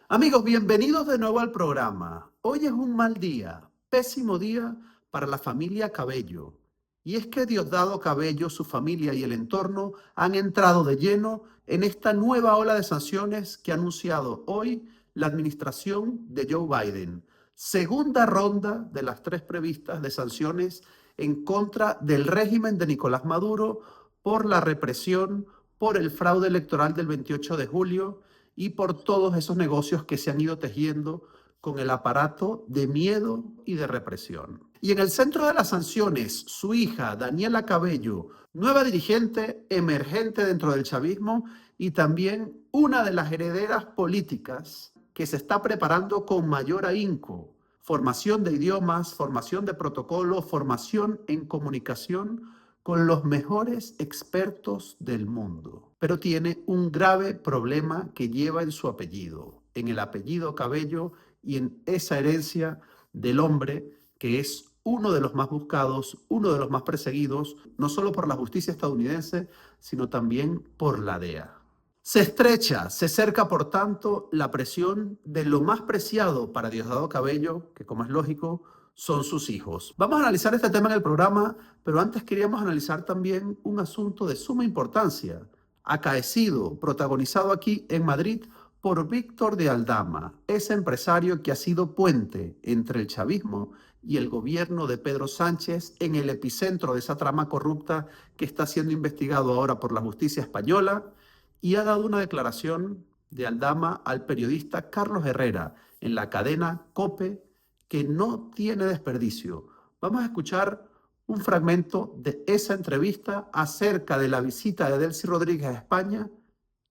Amigos, bienvenidos de nuevo al programa. Hoy es un mal día, pésimo día para la familia Cabello. Y es que Diosdado Cabello, su familia y el entorno han entrado de lleno en esta nueva ola de sanciones que ha anunciado hoy la administración de Joe Biden. Segunda ronda de las tres previstas de sanciones en contra del régimen de Nicolás Maduro por la represión, por el fraude electoral del 28 de julio y por todos esos negocios que se han ido tejiendo con el aparato de miedo y de represión. Y en el centro de las sanciones, su hija, Daniela Cabello, nueva dirigente emergente dentro del chavismo y también una de las herederas políticas que se está preparando con mayor ahínco. Formación de idiomas, formación de protocolo, formación en comunicación con los mejores expertos del mundo. Pero tiene un grave problema que lleva en su apellido, en el apellido Cabello y en esa herencia del hombre que es uno de los más buscados, uno de los más perseguidos, no solo por la justicia estadounidense, sino también por la DEA. Se estrecha, se cerca, por tanto, la presión de lo más preciado para Diosdado Cabello, que como es lógico, son sus hijos. Vamos a analizar este tema en el programa, pero antes queríamos analizar también un asunto de suma importancia, acaecido, protagonizado aquí en Madrid por Víctor de Aldama, ese empresario que ha sido puente entre el chavismo y el gobierno de Pedro Sánchez en el epicentro de esa trama corrupta que está siendo investigado ahora por la justicia española, y ha dado una declaración de Aldama al periodista Carlos Herrera en la cadena COPE que no tiene desperdicio. Vamos a escuchar un fragmento de esa entrevista acerca de la visita de Delcy Rodríguez a España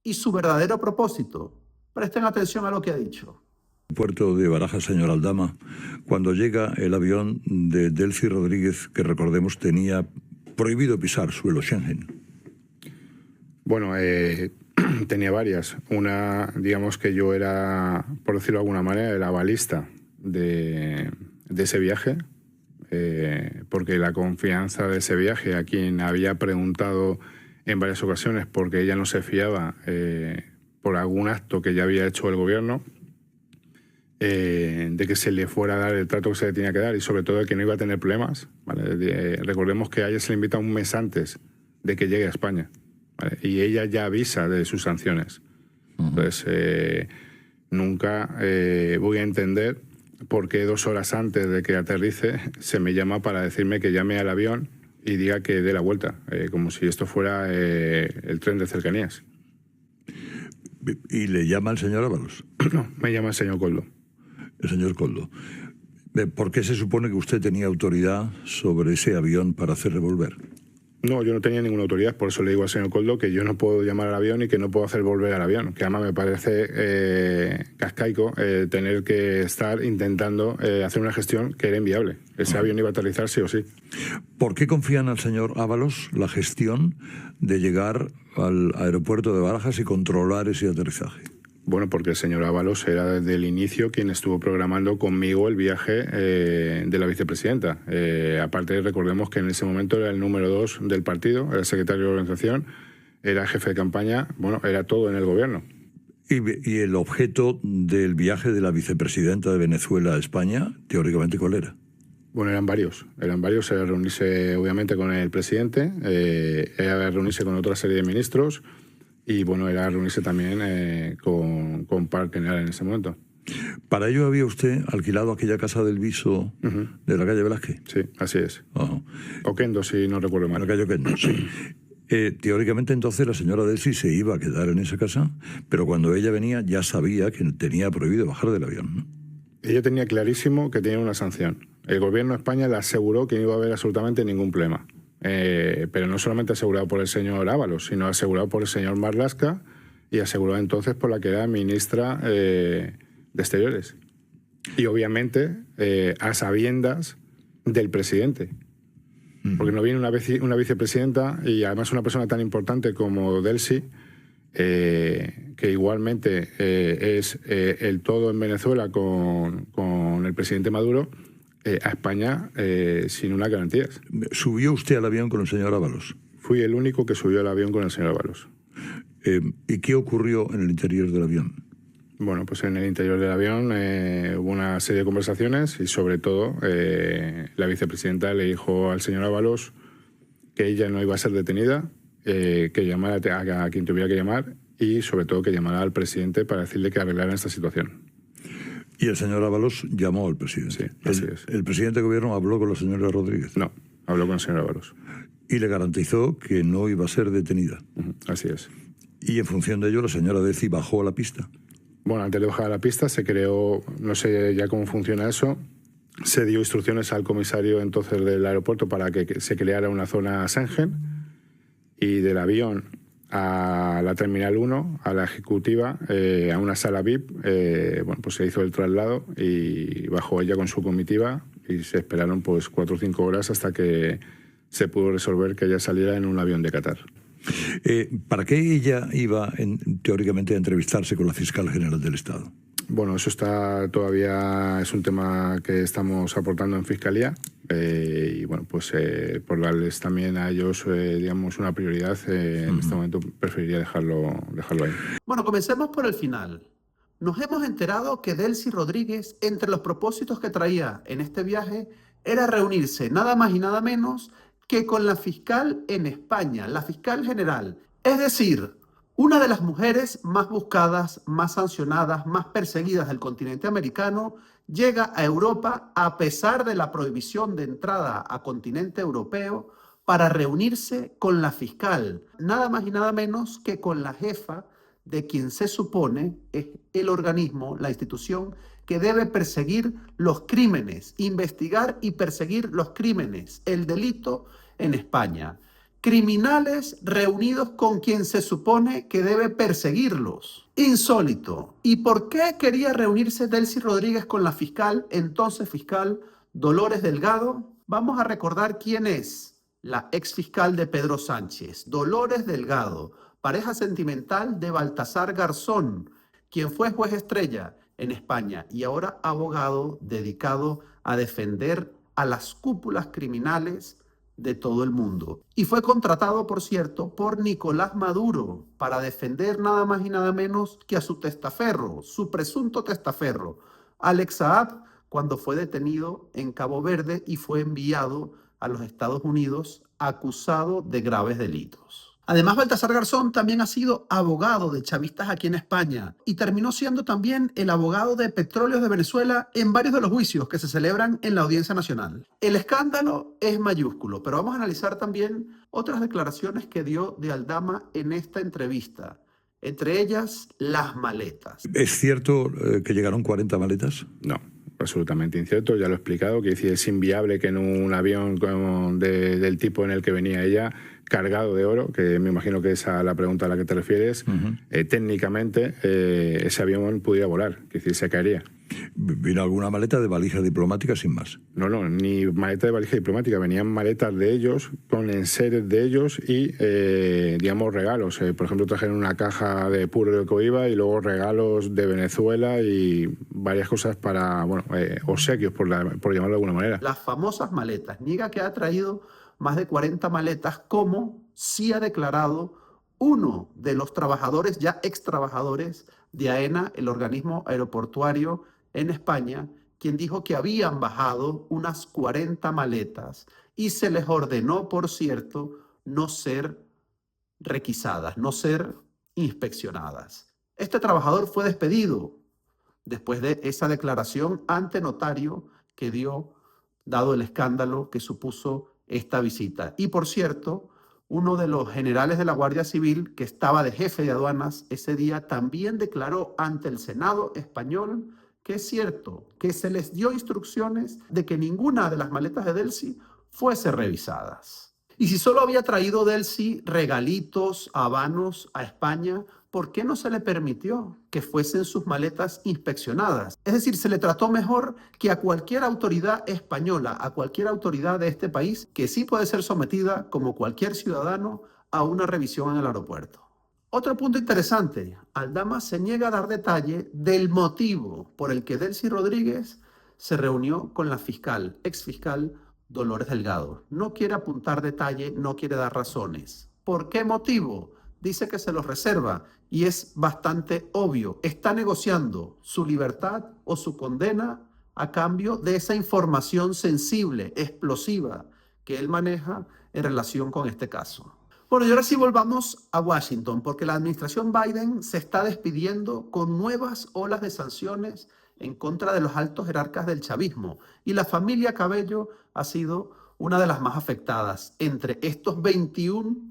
y su verdadero propósito. Presten atención a lo que ha dicho. Puerto de Barajas, señor Aldama, cuando llega el avión de Delcy Rodríguez, que recordemos tenía prohibido pisar suelo Schengen. Bueno, tenía varias. Una, digamos que yo era, por decirlo de alguna manera, el avalista de ese viaje, porque la confianza de ese viaje, a quien había preguntado en varias ocasiones porque ella no se fiaba por algún acto que ya había hecho el gobierno, de que se le fuera a dar el trato que se le tenía que dar y sobre todo de que no iba a tener problemas, ¿vale? Recordemos que a ella se le invita un mes antes de que llegue a España, ¿vale? Y ella ya avisa de sus sanciones. Entonces, nunca voy a entender por qué 2 horas antes de que aterrice se me llama para decirme que llame al avión y diga que dé la vuelta, como si esto fuera el tren de cercanías. ¿Y le llama el señor Ábalos? No, me llama el señor Coldo. El señor Coldo. ¿Por qué se supone que usted tenía autoridad sobre ese avión para hacerle volver? No, yo no tenía ninguna autoridad, por eso le digo al señor Coldo que yo no puedo llamar al avión y que no puedo hacer volver al avión, que además me parece cascaico tener que estar intentando hacer una gestión que era inviable. Ese avión iba a aterrizar sí o sí. ¿Por qué confían al señor Ábalos la gestión de llegar al aeropuerto de Barajas y controlar ese aterrizaje? Bueno, porque el señor Ábalos era desde el inicio quien estuvo programando conmigo el viaje de la vicepresidenta. Aparte, recordemos que en ese momento era el número 2 del partido, era el secretario de organización, era jefe de campaña, bueno, era todo en el gobierno. ¿Y el objeto del viaje de la vicepresidenta de Venezuela a España, teóricamente, cuál era? Bueno, eran varios, era reunirse obviamente con el presidente, era reunirse con otra serie de ministros, y bueno, era reunirse también con Park General en ese momento. ¿Para ello había usted alquilado aquella casa del Viso de la calle Velázquez? Sí, así es. Oquendo, si no recuerdo mal. La calle Oquendo, sí. Teóricamente entonces la señora Delcy se iba a quedar en esa casa, pero cuando ella venía ya sabía que tenía prohibido bajar del avión, ¿no? Ella tenía clarísimo que tenía una sanción. El gobierno de España le aseguró que no iba a haber absolutamente ningún problema. Pero no solamente asegurado por el señor Ábalos, sino asegurado por el señor Marlaska y asegurado entonces por la que era ministra de Exteriores. Y obviamente a sabiendas del presidente. Porque no viene una vicepresidenta y además una persona tan importante como Delcy, que igualmente es el todo en Venezuela con el presidente Maduro, a España sin unas garantías. ¿Subió usted al avión con el señor Ábalos? Fui el único que subió al avión con el señor Ábalos. ¿Y qué ocurrió en el interior del avión? Bueno, pues en el interior del avión hubo una serie de conversaciones y sobre todo la vicepresidenta le dijo al señor Ábalos que ella no iba a ser detenida, que llamara a quien tuviera que llamar y sobre todo que llamara al presidente para decirle que arreglaran esta situación. Y el señor Ábalos llamó al presidente. Sí, así es. ¿El presidente de gobierno habló con la señora Rodríguez? No, habló con el señor Ábalos. Y le garantizó que no iba a ser detenida. Así es. Y en función de ello la señora Deci bajó a la pista. Bueno, antes de bajar a la pista se creó, no sé ya cómo funciona eso, se dio instrucciones al comisario entonces del aeropuerto para que se creara una zona Schengen y del avión a la Terminal 1, a la ejecutiva, a una sala VIP, bueno, pues se hizo el traslado y bajó ella con su comitiva y se esperaron pues 4 o 5 horas hasta que se pudo resolver que ella saliera en un avión de Qatar. ¿Para qué ella iba teóricamente a entrevistarse con la fiscal general del Estado? Bueno, eso está todavía, es un tema que estamos aportando en Fiscalía y bueno, pues por darles también a ellos, digamos, una prioridad, en este momento preferiría dejarlo ahí. Bueno, comencemos por el final. Nos hemos enterado que Delcy Rodríguez, entre los propósitos que traía en este viaje, era reunirse nada más y nada menos que con la fiscal en España, la fiscal general. Es decir, una de las mujeres más buscadas, más sancionadas, más perseguidas del continente americano, llega a Europa a pesar de la prohibición de entrada a continente europeo para reunirse con la fiscal, nada más y nada menos que con la jefa de quien se supone es el organismo, la institución que debe perseguir los crímenes, investigar y perseguir los crímenes, el delito en España. Criminales reunidos con quien se supone que debe perseguirlos. Insólito. ¿Y por qué quería reunirse Delcy Rodríguez con la fiscal, entonces fiscal Dolores Delgado? Vamos a recordar quién es la exfiscal de Pedro Sánchez, Dolores Delgado, pareja sentimental de Baltasar Garzón, quien fue juez estrella en España y ahora abogado dedicado a defender a las cúpulas criminales de todo el mundo. Y fue contratado, por cierto, por Nicolás Maduro para defender nada más y nada menos que a su testaferro, su presunto testaferro, Alex Saab, cuando fue detenido en Cabo Verde y fue enviado a los Estados Unidos acusado de graves delitos. Además, Baltasar Garzón también ha sido abogado de chavistas aquí en España y terminó siendo también el abogado de Petróleos de Venezuela en varios de los juicios que se celebran en la Audiencia Nacional. El escándalo es mayúsculo, pero vamos a analizar también otras declaraciones que dio de Aldama en esta entrevista, entre ellas las maletas. ¿Es cierto que llegaron 40 maletas? No. Absolutamente incierto, ya lo he explicado, que es inviable que en un avión del tipo en el que venía ella, cargado de oro, que me imagino que es a la pregunta a la que te refieres, técnicamente ese avión pudiera volar, que decir, se caería. ¿Vino alguna maleta de valija diplomática sin más? No, ni maleta de valija diplomática, venían maletas de ellos, con enseres de ellos y, digamos, regalos. Por ejemplo, trajeron una caja de puro de coiba y luego regalos de Venezuela y varias cosas para, bueno, obsequios, por llamarlo de alguna manera. Las famosas maletas. Niega que ha traído más de 40 maletas, como sí ha declarado uno de los trabajadores, ya ex trabajadores de AENA, el organismo aeroportuario en España, quien dijo que habían bajado unas 40 maletas y se les ordenó, por cierto, no ser requisadas, no ser inspeccionadas. Este trabajador fue despedido después de esa declaración ante notario que dio, dado el escándalo que supuso esta visita. Y por cierto, uno de los generales de la Guardia Civil, que estaba de jefe de aduanas ese día, también declaró ante el Senado español que es cierto que se les dio instrucciones de que ninguna de las maletas de Delcy fuese revisadas. Y si solo había traído Delcy regalitos, habanos a España, ¿por qué no se le permitió que fuesen sus maletas inspeccionadas? Es decir, se le trató mejor que a cualquier autoridad española, a cualquier autoridad de este país, que sí puede ser sometida, como cualquier ciudadano, a una revisión en el aeropuerto. Otro punto interesante, Aldama se niega a dar detalle del motivo por el que Delcy Rodríguez se reunió con la fiscal, exfiscal Dolores Delgado. No quiere apuntar detalle, no quiere dar razones. ¿Por qué motivo? Dice que se los reserva, Y es bastante obvio, está negociando su libertad o su condena a cambio de esa información sensible, explosiva, que él maneja en relación con este caso. Bueno, y ahora sí volvamos a Washington, porque la administración Biden se está despidiendo con nuevas olas de sanciones en contra de los altos jerarcas del chavismo. Y la familia Cabello ha sido una de las más afectadas. Entre estos 21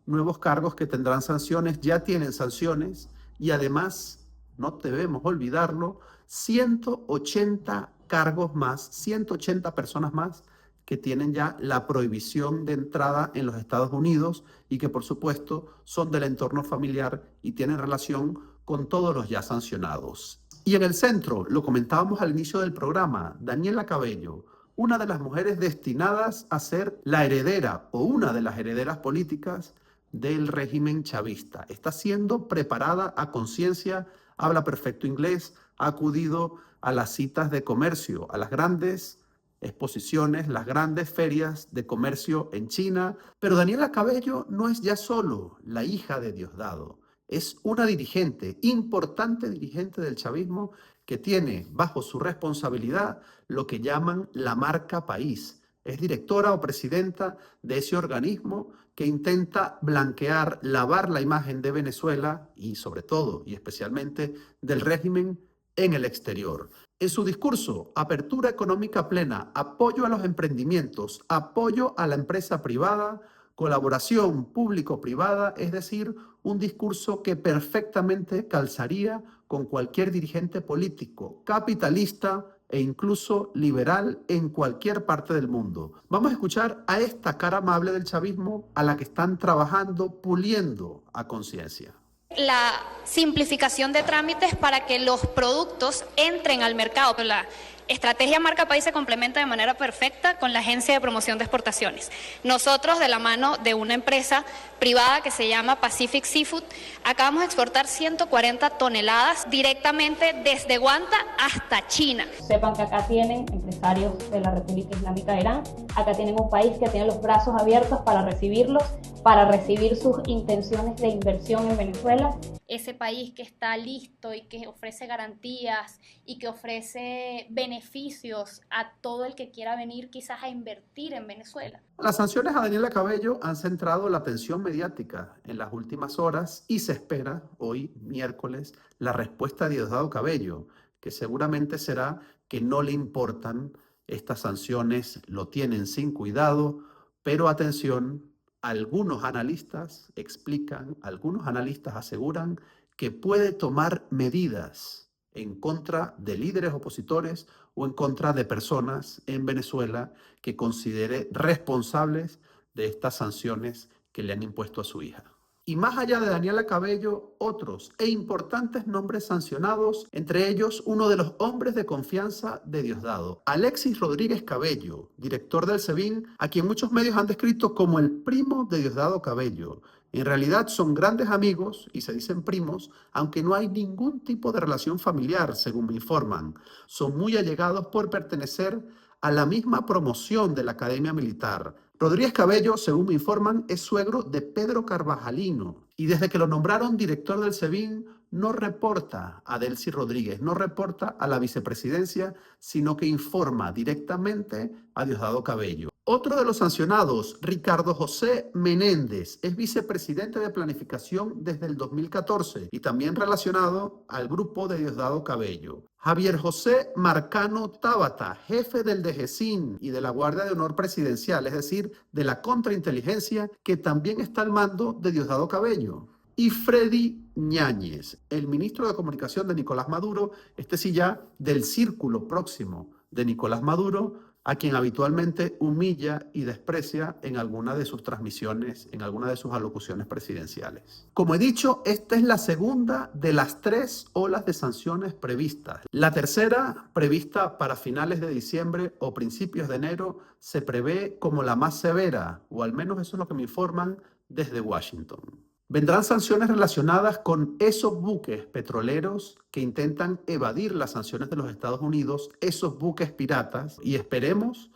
nuevos cargos que tendrán sanciones, ya tienen sanciones y además, no debemos olvidarlo, 180 cargos más, 180 personas más que tienen ya la prohibición de entrada en los Estados Unidos y que por supuesto son del entorno familiar y tienen relación con todos los ya sancionados. Y en el centro, lo comentábamos al inicio del programa, Daniela Cabello, una de las mujeres destinadas a ser la heredera o una de las herederas políticas del régimen chavista. Está siendo preparada a conciencia, habla perfecto inglés, ha acudido a las citas de comercio, a las grandes exposiciones, las grandes ferias de comercio en China. Pero Daniela Cabello no es ya solo la hija de Diosdado, es una dirigente, importante dirigente del chavismo que tiene bajo su responsabilidad lo que llaman la marca país. Es directora o presidenta de ese organismo que intenta blanquear, lavar la imagen de Venezuela y sobre todo y especialmente del régimen en el exterior. En su discurso, apertura económica plena, apoyo a los emprendimientos, apoyo a la empresa privada, colaboración público-privada, es decir, un discurso que perfectamente calzaría con cualquier dirigente político, capitalista e incluso liberal en cualquier parte del mundo. Vamos a escuchar a esta cara amable del chavismo a la que están trabajando, puliendo a conciencia. La simplificación de trámites para que los productos entren al mercado. La estrategia Marca País se complementa de manera perfecta con la Agencia de Promoción de Exportaciones. Nosotros, de la mano de una empresa privada que se llama Pacific Seafood, acabamos de exportar 140 toneladas directamente desde Guanta hasta China. Sepan que acá tienen empresarios de la República Islámica de Irán, acá tienen un país que tiene los brazos abiertos para recibirlos, para recibir sus intenciones de inversión en Venezuela. Ese país que está listo y que ofrece garantías y que ofrece beneficios a todo el que quiera venir quizás a invertir en Venezuela. Las sanciones a Daniela Cabello han centrado la atención mediática en las últimas horas y se espera hoy, miércoles, la respuesta de Diosdado Cabello, que seguramente será que no le importan estas sanciones, lo tienen sin cuidado, pero atención, algunos analistas explican, algunos analistas aseguran que puede tomar medidas en contra de líderes opositores o en contra de personas en Venezuela que considere responsables de estas sanciones que le han impuesto a su hija. Y más allá de Daniela Cabello, otros e importantes nombres sancionados, entre ellos uno de los hombres de confianza de Diosdado, Alexis Rodríguez Cabello, director del SEBIN, a quien muchos medios han descrito como el primo de Diosdado Cabello. En realidad son grandes amigos y se dicen primos, aunque no hay ningún tipo de relación familiar, según me informan. Son muy allegados por pertenecer a la misma promoción de la Academia Militar. Rodríguez Cabello, según me informan, es suegro de Pedro Carvajalino y desde que lo nombraron director del SEBIN no reporta a Delcy Rodríguez, no reporta a la vicepresidencia, sino que informa directamente a Diosdado Cabello. Otro de los sancionados, Ricardo José Menéndez, es vicepresidente de Planificación desde el 2014 y también relacionado al grupo de Diosdado Cabello. Javier José Marcano Tábata, jefe del DGCIN y de la Guardia de Honor Presidencial, es decir, de la contrainteligencia, que también está al mando de Diosdado Cabello. Y Freddy Ñáñez, el ministro de Comunicación de Nicolás Maduro, este sí ya del círculo próximo de Nicolás Maduro, a quien habitualmente humilla y desprecia en alguna de sus transmisiones, en alguna de sus alocuciones presidenciales. Como he dicho, esta es la segunda de las 3 olas de sanciones previstas. La tercera, prevista para finales de diciembre o principios de enero, se prevé como la más severa, o al menos eso es lo que me informan desde Washington. Vendrán sanciones relacionadas con esos buques petroleros que intentan evadir las sanciones de los Estados Unidos, esos buques piratas, y esperemos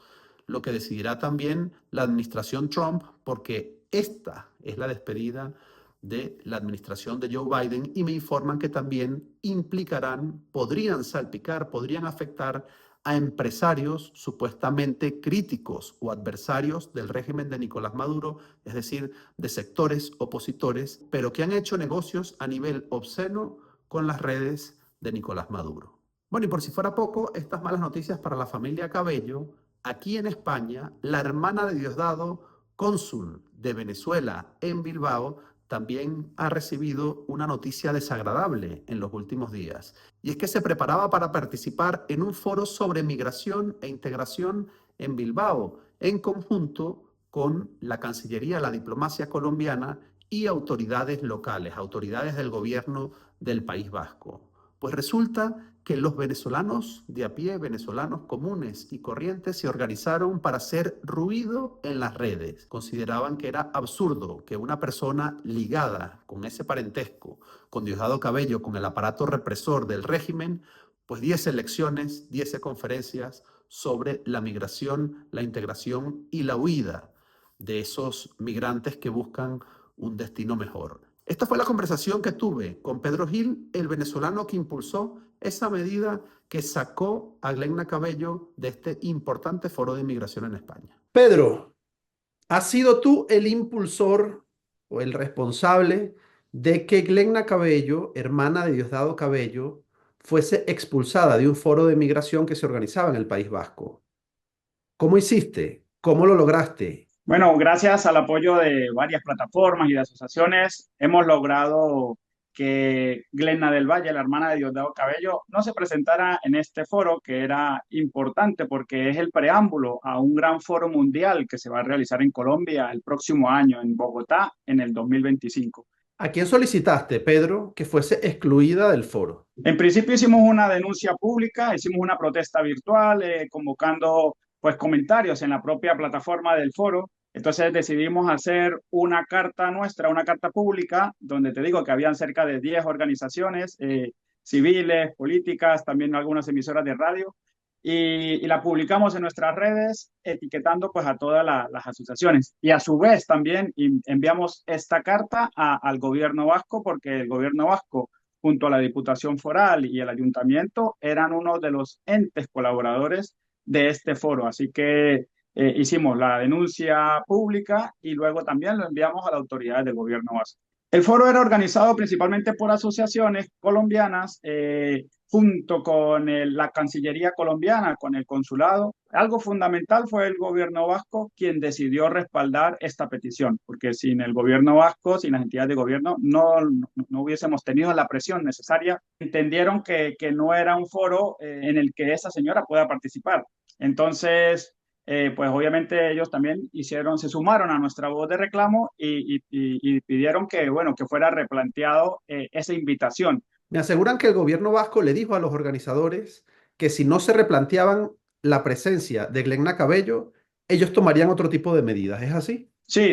lo que decidirá también la administración Trump, porque esta es la despedida de la administración de Joe Biden y me informan que también podrían salpicar, podrían afectar a empresarios supuestamente críticos o adversarios del régimen de Nicolás Maduro, es decir, de sectores opositores, pero que han hecho negocios a nivel obsceno con las redes de Nicolás Maduro. Bueno, y por si fuera poco, estas malas noticias para la familia Cabello. Aquí en España, la hermana de Diosdado, cónsul de Venezuela en Bilbao, también ha recibido una noticia desagradable en los últimos días. Y es que se preparaba para participar en un foro sobre migración e integración en Bilbao, en conjunto con la Cancillería, la diplomacia colombiana y autoridades locales, autoridades del gobierno del País Vasco. Pues resulta que los venezolanos de a pie, venezolanos comunes y corrientes, se organizaron para hacer ruido en las redes. Consideraban que era absurdo que una persona ligada con ese parentesco, con Diosdado Cabello, con el aparato represor del régimen, pues diese lecciones, diese conferencias sobre la migración, la integración y la huida de esos migrantes que buscan un destino mejor. Esta fue la conversación que tuve con Pedro Gil, el venezolano que impulsó esa medida que sacó a Glenna Cabello de este importante foro de inmigración en España. Pedro, ¿has sido tú el impulsor o el responsable de que Glenna Cabello, hermana de Diosdado Cabello, fuese expulsada de un foro de migración que se organizaba en el País Vasco? ¿Cómo hiciste? ¿Cómo lo lograste? Bueno, gracias al apoyo de varias plataformas y de asociaciones, hemos logrado que Glenna del Valle, la hermana de Diosdado Cabello, no se presentara en este foro, que era importante porque es el preámbulo a un gran foro mundial que se va a realizar en Colombia el próximo año, en Bogotá, en el 2025. ¿A quién solicitaste, Pedro, que fuese excluida del foro? En principio hicimos una denuncia pública, hicimos una protesta virtual, convocando pues comentarios en la propia plataforma del foro. Entonces decidimos hacer una carta nuestra, una carta pública, donde te digo que habían cerca de 10 organizaciones civiles, políticas, también algunas emisoras de radio, y la publicamos en nuestras redes, etiquetando pues a todas las asociaciones. Y a su vez también enviamos esta carta al gobierno vasco, porque el gobierno vasco, junto a la Diputación Foral y el Ayuntamiento, eran uno de los entes colaboradores de este foro. Así que hicimos la denuncia pública y luego también lo enviamos a las autoridades del gobierno vasco. El foro era organizado principalmente por asociaciones colombianas, junto con la Cancillería colombiana, con el consulado. Algo fundamental fue el gobierno vasco quien decidió respaldar esta petición, porque sin el gobierno vasco, sin las entidades de gobierno, no hubiésemos tenido la presión necesaria. Entendieron que no era un foro en el que esa señora pueda participar. Entonces, pues obviamente ellos también se sumaron a nuestra voz de reclamo y pidieron que, bueno, que fuera replanteado esa invitación. Me aseguran que el gobierno vasco le dijo a los organizadores que si no se replanteaban la presencia de Glenna Cabello, ellos tomarían otro tipo de medidas. ¿Es así? Sí.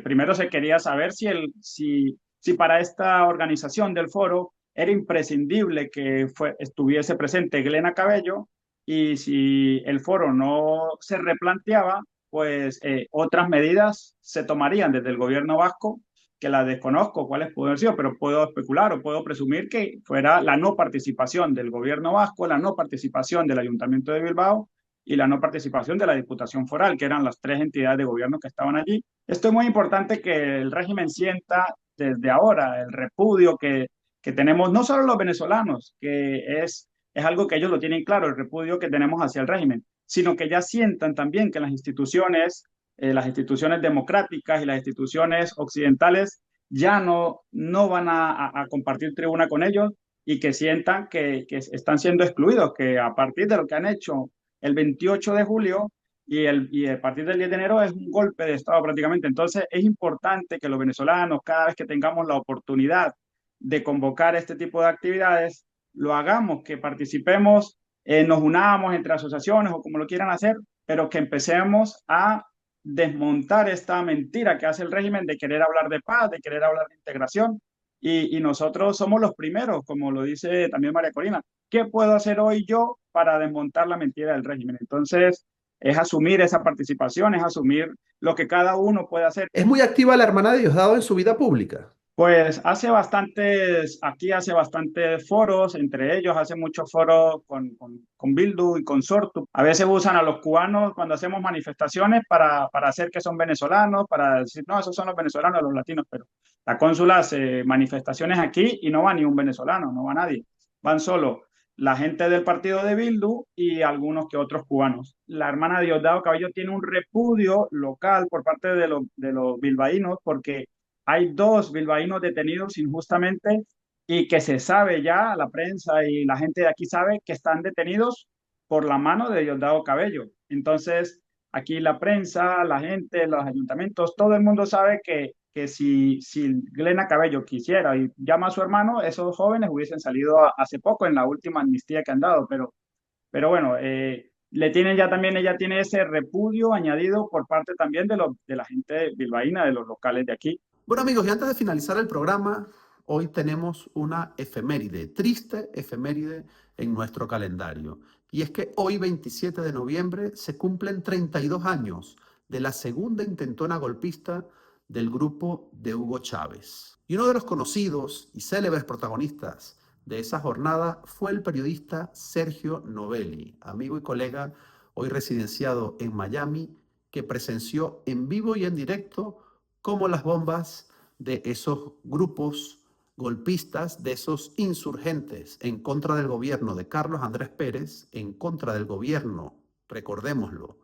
Primero se quería saber si para esta organización del foro era imprescindible que estuviese presente Glenna Cabello, y si el foro no se replanteaba, pues otras medidas se tomarían desde el gobierno vasco, que las desconozco cuáles pueden ser, pero puedo especular o puedo presumir que fuera la no participación del gobierno vasco, la no participación del Ayuntamiento de Bilbao y la no participación de la Diputación Foral, que eran las 3 entidades de gobierno que estaban allí. Esto es muy importante, que el régimen sienta desde ahora el repudio que tenemos, no solo los venezolanos, que es algo que ellos lo tienen claro, el repudio que tenemos hacia el régimen, sino que ya sientan también que las instituciones democráticas y las instituciones occidentales ya no van a compartir tribuna con ellos, y que sientan que están siendo excluidos, que a partir de lo que han hecho el 28 de julio y a partir del 10 de enero es un golpe de Estado prácticamente. Entonces es importante que los venezolanos, cada vez que tengamos la oportunidad de convocar este tipo de actividades, lo hagamos, que participemos, nos unamos entre asociaciones o como lo quieran hacer, pero que empecemos a desmontar esta mentira que hace el régimen de querer hablar de paz, de querer hablar de integración, y nosotros somos los primeros, como lo dice también María Corina. ¿Qué puedo hacer hoy yo para desmontar la mentira del régimen? Entonces, es asumir esa participación, es asumir lo que cada uno puede hacer. ¿Es muy activa la hermana de Diosdado en su vida pública? Pues aquí hace bastantes foros, entre ellos hace muchos foros con Bildu y con Sortu. A veces usan a los cubanos cuando hacemos manifestaciones para hacer que son venezolanos, para decir, no, esos son los venezolanos, los latinos, pero la cónsula hace manifestaciones aquí y no va ni un venezolano, no va nadie. Van solo la gente del partido de Bildu y algunos que otros cubanos. La hermana Diosdado Cabello tiene un repudio local por parte de los bilbaínos porque hay 2 bilbaínos detenidos injustamente y que se sabe ya, la prensa y la gente de aquí sabe que están detenidos por la mano de Diosdado Cabello. Entonces, aquí la prensa, la gente, los ayuntamientos, todo el mundo sabe que si Glena Cabello quisiera y llama a su hermano, esos jóvenes hubiesen salido hace poco en la última amnistía que han dado, pero bueno, ella tiene ese repudio añadido por parte también de la gente bilbaína, de los locales de aquí. Bueno amigos, y antes de finalizar el programa, hoy tenemos una efeméride, triste efeméride en nuestro calendario. Y es que hoy, 27 de noviembre, se cumplen 32 años de la segunda intentona golpista del grupo de Hugo Chávez. Y uno de los conocidos y célebres protagonistas de esa jornada fue el periodista Sergio Novelli, amigo y colega hoy residenciado en Miami, que presenció en vivo y en directo cómo las bombas de esos grupos golpistas, de esos insurgentes en contra del gobierno de Carlos Andrés Pérez, en contra del gobierno, recordémoslo,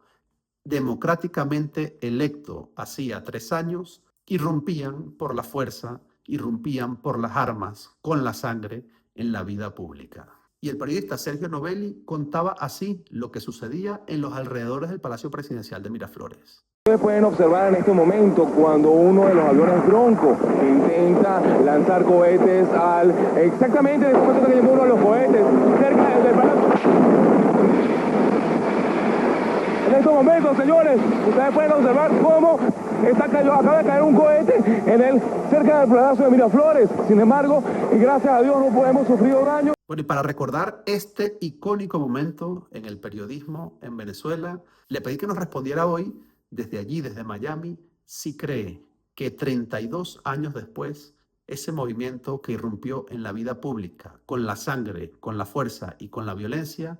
democráticamente electo hacía 3 años, irrumpían por la fuerza, irrumpían por las armas, con la sangre, en la vida pública. Y el periodista Sergio Novelli contaba así lo que sucedía en los alrededores del Palacio Presidencial de Miraflores. Ustedes pueden observar en este momento cuando uno de los aviones Bronco intenta lanzar cohetes exactamente en el momento que llegó uno de los cohetes cerca del palacio. En estos momentos, señores, ustedes pueden observar cómo acaba de caer un cohete cerca del Palacio de Miraflores. Sin embargo, y gracias a Dios no podemos sufrir daño. Bueno, y para recordar este icónico momento en el periodismo en Venezuela, le pedí que nos respondiera hoy, desde allí, desde Miami, si cree que 32 años después, ese movimiento que irrumpió en la vida pública, con la sangre, con la fuerza y con la violencia,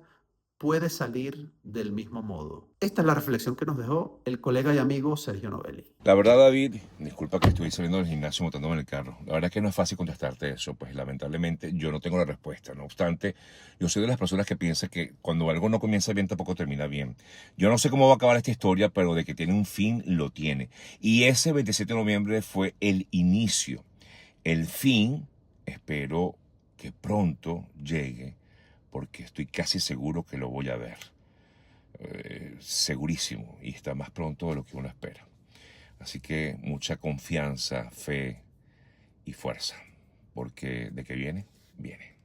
puede salir del mismo modo. Esta es la reflexión que nos dejó el colega y amigo Sergio Novelli. La verdad, David, disculpa que estoy saliendo del gimnasio montándome en el carro. La verdad es que no es fácil contestarte eso, pues lamentablemente yo no tengo la respuesta. No obstante, yo soy de las personas que piensan que cuando algo no comienza bien, tampoco termina bien. Yo no sé cómo va a acabar esta historia, pero de que tiene un fin, lo tiene. Y ese 27 de noviembre fue el inicio. El fin, espero que pronto llegue, porque estoy casi seguro que lo voy a ver. Segurísimo, y está más pronto de lo que uno espera. Así que mucha confianza, fe y fuerza, porque de que viene, viene.